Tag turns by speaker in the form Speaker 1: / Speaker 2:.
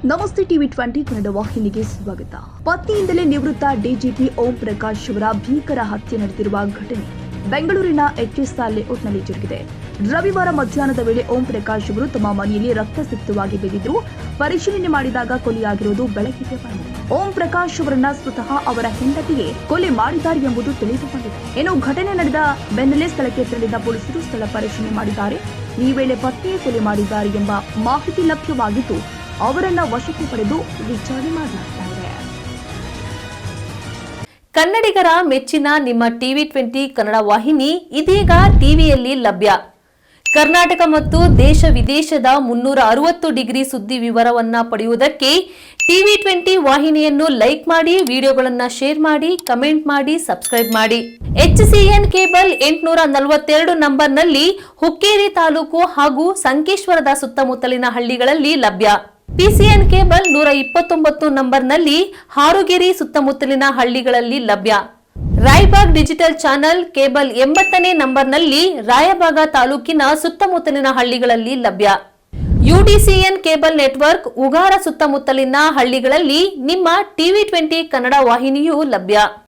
Speaker 1: ನಮಸ್ತೆ ಟಿವಿ 20 ಕನ್ನಡ ವಾಹಿನಿಗೆ ಸ್ವಾಗತ. ಪತ್ನಿಯಿಂದಲೇ ನಿವೃತ್ತ ಡಿಜಿಪಿ ಓಂ ಪ್ರಕಾಶ್ ಅವರ ಭೀಕರ ಹತ್ಯೆ ನಡೆದಿರುವ ಘಟನೆ ಬೆಂಗಳೂರಿನ ಎಚ್ಎಸ್ಆರ್ ಲೇಔಟ್ನಲ್ಲಿ ಜರುಗಿದೆ. ರವಿವಾರ ಮಧ್ಯಾಹ್ನದ ವೇಳೆ ಓಂ ಪ್ರಕಾಶ್ ಅವರು ತಮ್ಮ ಮನೆಯಲ್ಲಿ ರಕ್ತಸಿಕ್ತವಾಗಿ ಬಿದ್ದಿದ್ರು. ಪರಿಶೀಲನೆ ಮಾಡಿದಾಗ ಕೊಲೆಯಾಗಿರುವುದು ಬೆಳಕಿಗೆ ಬಂದಿದೆ. ಓಂ ಪ್ರಕಾಶ್ ಅವರನ್ನ ಸ್ವತಃ ಅವರ ಹೆಂಡತಿಯೇ ಕೊಲೆ ಮಾಡಿದ್ದಾರೆ ಎಂಬುದು ತಿಳಿದು ಬಂದಿದೆ. ಇನ್ನು ಘಟನೆ ನಡೆದ ಬೆನ್ನಲ್ಲೇ ಸ್ಥಳಕ್ಕೆ ತೆರಳಿದ ಪೊಲೀಸರು ಸ್ಥಳ ಪರಿಶೀಲನೆ ಮಾಡಿದ್ದಾರೆ. ಈ ವೇಳೆ ಪತ್ನಿಯೇ ಕೊಲೆ ಮಾಡಿದ್ದಾರೆ ಎಂಬ ಮಾಹಿತಿ ಲಭ್ಯವಾಗಿದ್ದು ಅವರನ್ನ ವಶಕ್ಕೆ ಪಡೆದು ವಿಚಾರಣೆ ಮಾಡಲಾಗುತ್ತಿದೆ.
Speaker 2: ಕನ್ನಡಿಗರ ಮೆಚ್ಚಿನ ನಿಮ್ಮ ಟಿವಿ 20 ಕನ್ನಡ ವಾಹಿನಿ ಇದೀಗ ಟಿವಿಯಲ್ಲಿ ಲಭ್ಯ. ಕರ್ನಾಟಕ ಮತ್ತು ದೇಶ ವಿದೇಶದ 360 ಡಿಗ್ರಿ ಸುದ್ದಿ ವಿವರವನ್ನ ಪಡೆಯುವುದಕ್ಕೆ ಟಿವಿ 20 ವಾಹಿನಿಯನ್ನು ಲೈಕ್ ಮಾಡಿ, ವಿಡಿಯೋಗಳನ್ನು ಶೇರ್ ಮಾಡಿ, ಕಮೆಂಟ್ ಮಾಡಿ, ಸಬ್ಸ್ಕ್ರೈಬ್ ಮಾಡಿ. HCN ಕೇಬಲ್ 842 ನಂಬರ್ನಲ್ಲಿ ಹುಕ್ಕೇರಿ ತಾಲೂಕು ಹಾಗೂ ಸಂಕೇಶ್ವರದ ಸುತ್ತಮುತ್ತಲಿನ ಹಳ್ಳಿಗಳಲ್ಲಿ ಲಭ್ಯ. PCN ಕೇಬಲ್ 129 ನಂಬರ್ನಲ್ಲಿ ಹಾರುಗೆರೆ ಸುತ್ತಮುತ್ತಲಿನ ಹಳ್ಳಿಗಳಲ್ಲಿ ಲಭ್ಯ. ರಾಯಬಾಗ್ ಡಿಜಿಟಲ್ ಚಾನೆಲ್ ಕೇಬಲ್ 80ನೇ ನಂಬರ್ನಲ್ಲಿ ರಾಯಬಾಗ ತಾಲೂಕಿನ ಸುತ್ತಮುತ್ತಲಿನ ಹಳ್ಳಿಗಳಲ್ಲಿ ಲಭ್ಯ. UDCN ಕೇಬಲ್ ನೆಟ್ವರ್ಕ್ ಉಗಾರ ಸುತ್ತಮುತ್ತಲಿನ ಹಳ್ಳಿಗಳಲ್ಲಿ ನಿಮ್ಮ ಟಿವಿ 20 ಕನ್ನಡ ವಾಹಿನಿಯೂ ಲಭ್ಯ.